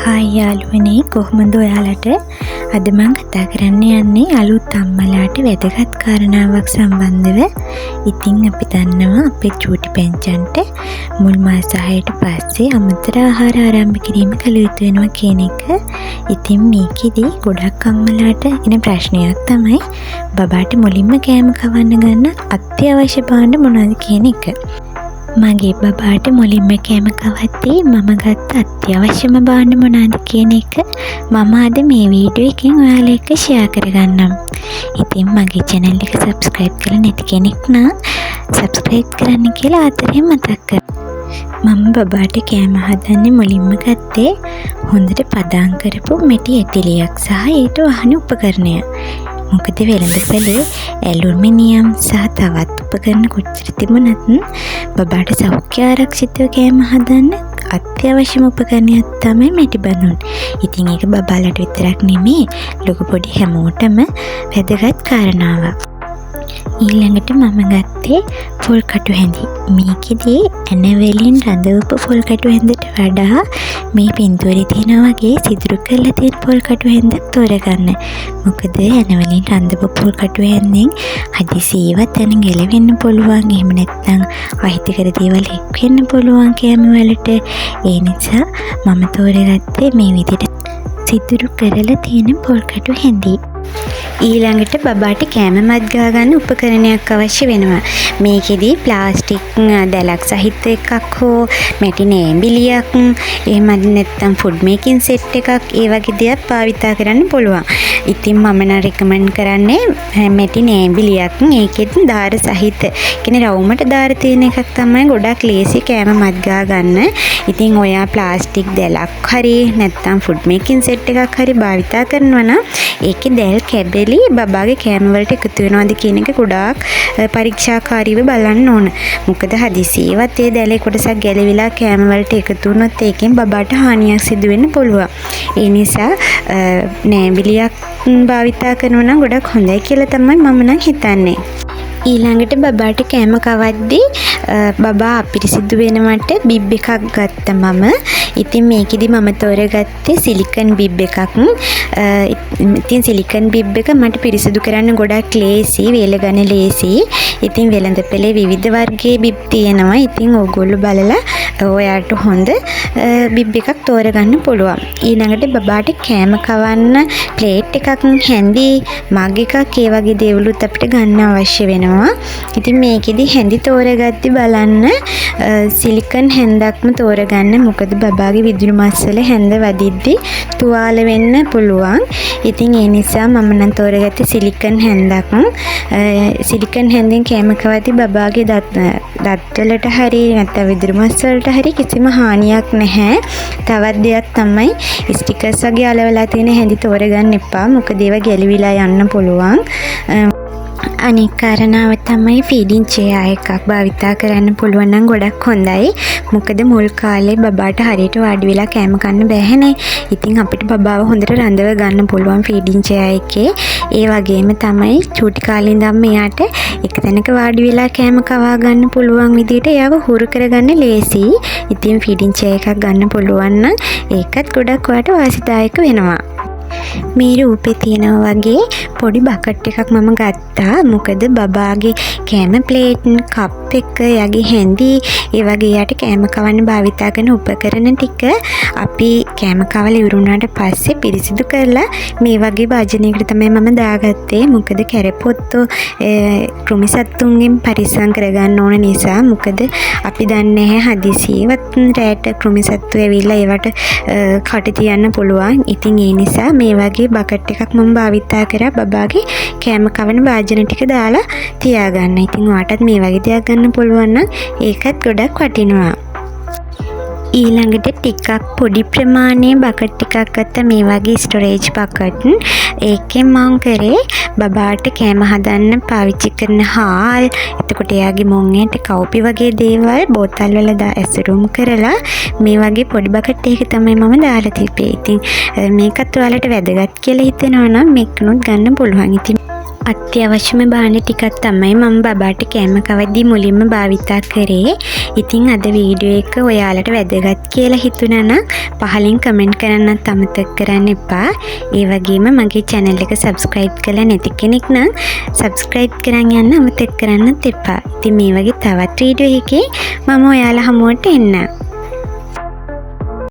Hi යාළුවනේ, කොහොමද ඔයාලට? අද මම කතා කරන්න යන්නේ අලුත් අම්මලාට වැදගත් කාරණාවක් සම්බන්ධව. ඉතින් අපි දන්නවා අපේ චූටි පැංචන්ට මුල් මාස 6ට පස්සේ අමතර ආහාර ආරම්භ කිරීම කළ යුතු වෙනවා කියන එක. ඉතින් මේකෙදි ගොඩක් අම්මලාට එන ප්‍රශ්නයක් තමයි බබාට මුලින්ම කෑම කවන්න ගන්න අත්‍යවශ්‍ය භාණ්ඩ මොනවද කියන එක. මගේ බබාට මුලින්ම කෑම කවද්දී මම ගත්ත අත්‍යවශ්‍යම භාණ්ඩ මොනවද කියන එක මම අද මේ වීඩියෝ එකෙන් ඔයාලා එක්ක ෂෙයා කරගන්නම්. ඉතින් මගේ channel එක subscribe කරලා නැති කෙනෙක් නම් subscribe කරන්න කියලා ආතරෙන් මතක් කරගන්න. මම බබාට කෑම හදන්නේ මුලින්ම ගත්තේ හොඳට පදම් කරපු මෙටි ඇටිලියක් සහ ඊට වහන උපකරණය. මොකද වෙළඳපොලේ ඇලුමිනියම් සහ තවත් උපකරණ කොච්චර තිබුණත් බබාට සෞඛ්‍ය ආරක්ෂිතව කෑම හදන්න අත්‍යවශ්‍යම උපකරණයක් තමයි මැටි බඳුන්. ඉතින් ඒක බබාලට විතරක් නෙමෙයි ලොකු පොඩි හැමෝටම වැදගත් කාරණාවක්. ඊළඟට මම ගත්තේ පොල් කටු හැඳි. මේකෙදී ඇන වලින් රඳවපු පොල් කටු හැඳට වඩා මේ පින්තූරේ තියෙනා වගේ සිදුරු කරලා තියෙන පොල් කටු හැඳක් තෝරගන්න. මොකද ඇන වලින් රඳවපු පොල් කටු හැඳෙන් හදිසියෙවත් ඇන ගැලවෙන්න පුළුවන්. එහෙම නැත්නම් අහිතකර දේවල් එක් වෙන්න පුළුවන් කෑම වලට. ඒ නිසා මම තෝරගත්තේ මේ විදිහට සිදුරු කරලා තියෙන පොල් කටු හැඳි. ඊළඟට බබාට කෑම මත් ගා ගන්න උපකරණයක් අවශ්‍ය වෙනවා. මේකෙදි ප්ලාස්ටික් දැලක් සහිත එකක් හෝ මැටි නෑඹිලියක් එහෙම නැත්නම් ෆුඩ් මේකින් සෙට් එකක් ඒ වගේ දේවල් භාවිතා කරන්න පුළුවන්. ඉතින් මම නම් රෙකමන්ඩ් කරන්නේ මැටි නෑඹිලියක්. ඒකෙත් දාර සහිත කියන්නේ රවුමට දාර තියෙන එකක් තමයි ගොඩක් ලේසි කෑම මත් ගා ගන්න. ඉතින් ඔයා ප්ලාස්ටික් දැලක් හරි නැත්නම් ෆුඩ් මේකින් සෙට් එකක් හරි භාවිතා කරනවා නම් ඒකේ දැල් කැබලි බබාගේ කෑම වලට එකතු වෙනවද කියන එක ගොඩාක් පරීක්ෂාකාරීව බලන්න ඕන. මොකද හදිසියෙවත් ඒ දැලේ කොටසක් ගැලවිලා කෑම වලට එකතු වුණොත් ඒකෙන් බබාට හානියක් සිදු වෙන්න පුළුවන්. ඒ නිසා නෑඹිලියක් භාවිතා කරනවා නම් ගොඩක් හොඳයි කියලා තමයි මම නම් හිතන්නේ. ඊළඟට බබාට කෑම කවද්දී බබා අපිරිසිදු වෙනවට බිබ් එකක් ගත්තා මම. ඉතින් මේකෙදි මම තෝරගත්තේ සිලිකන් බිබ් එකක්. ඉතින් සිලිකන් බිබ් එක මට පිරිසිදු කරන්න ගොඩක් ලේසි, වේල ගන්න ලේසි. ඉතින් වෙළඳපොලේ විවිධ වර්ගයේ බිබ් තියෙනවා. ඉතින් ඕගොල්ලෝ බලලා ඔයාට හොඳ බිබ් එකක් තෝරගන්න පුළුවන්. ඊළඟට බබාට කෑම කවන්න ප්ලේට් එකක්, හැඳි, මග් එකක් ඒ වගේ දේවලුත් අපිට ගන්න අවශ්‍ය වෙනවා. ඉතින් මේකෙදි හැඳි තෝරගද්දි බලන්න සිලිකන් හැන්දක්ම තෝරගන්න. මොකද බබාගේ විදුලි මස්වල හැන්ද වදිද්දි තුවාල වෙන්න පුළුවන්. ඉතින් ඒ නිසා මම නම් තෝරගත්තේ සිලිකන් හැන්දක්. සිලිකන් හැන්දෙන් කෑම කවද්දි බබාගේ දත් වලට හරි නැත්නම් විදුලි මස් වලට හරි කිසිම හානියක් නැහැ. තවත් දෙයක් තමයි ස්ටිකර්ස් වගේ අලවලා තියෙන හැඳි තෝරගන්න එපා. මොකද ඒවා ගැලවිලා යන්න පුළුවන්. අනික් කාරණාව තමයි ෆීඩින් චෙයා එකක් භාවිතා කරන්න පුළුවන් නම් ගොඩක් හොඳයි. මොකද මුල් කාලේ බබාට හරියට වාඩි වෙලා කෑම කන්න බැහැනේ. ඉතින් අපිට බබාව හොඳට රඳව ගන්න පුළුවන් ෆීඩින් චෙයා එකේ. ඒ වගේම තමයි චූටි කාලේ ඉඳන් මෙයාට එක තැනක වාඩි වෙලා කෑම කවා ගන්න පුළුවන් විදිහට එයාව හුරු කරගන්න ලේසි. ඉතින් ෆීඩින් චෙයා එකක් ගන්න පුළුවන් නම් ඒකත් ගොඩක් ඔයාට වාසිදායක වෙනවා. මේ රූපේ තියෙනවා වගේ පොඩි බකට් එකක් මම ගත්තා. මොකද බබාගේ කෑම ප්ලේට්, කප් එක, යගේ හැඳි, ඒ වගේ යට කෑම කවන්න භාවිතා කරන උපකරණ ටික අපි කෑම කවලා ඉවර වුණාට පස්සේ පිරිසිදු කරලා මේ වගේ භාජනයකට තමයි මම දාගත්තේ. මොකද කැරපොත්තෝ කෘමිසත්තුන්ගෙන් පරිස්සම් කරගන්න ඕන නිසා. මොකද අපි දන්නේ නැහැ හදිසියෙවත් රැට කෘමිසත්තු ඇවිල්ලා ඒවට කට තියන්න පුළුවන්. ඉතින් ඒ නිසා මේ වගේ බකට් එකක් මම භාවිතා කරා බබාගේ කෑම කවන භාජන ටික දාලා තියාගන්න. ඉතින් ඔයාටත් මේ වගේ දෙයක් ගන්න පුළුවන් නම් ඒකත් ගොඩක් වටිනවා. ඊළඟට ටිකක් පොඩි ප්‍රමාණයේ බකට් ටිකක් ගත්තා, මේ වගේ ස්ටෝරේජ් බකට්. ඒකෙන් මම කරේ බබාට කෑම හදන්න පාවිච්චි කරන හාල්, එතකොට එයාගේ මොන් ඇට, කව්පි වගේ දේවල් බෝතල් වල ඇසුරුම් කරලා මේ වගේ පොඩි බකට් එකක තමයි මම දාලා තිබ්බේ. ඉතින් මේකත් ඔයාලට වැදගත් කියලා හිතෙනවා නම් මේකනොත් ගන්න පුළුවන්. ඉතින් අත්‍යවශ්‍යම බාන ටිකක් තමයි මම බබාට කෑම කවද්දී මුලින්ම භාවිතා කරේ. ඉතින් අද වීඩියෝ එක ඔයාලට වැදගත් කියලා හිතුණා නම් පහලින් කමෙන්ට් කරන්නත් අමතක කරන්න එපා. ඒ වගේම මගේ channel එක subscribe කරලා නැති කෙනෙක් නම් subscribe කරන් යන්න අමතක කරන්නත් එපා. ඉතින් මේ වගේ තවත් වීඩියෝ එකේ මම ඔයාලා හමුවට එන්නම්.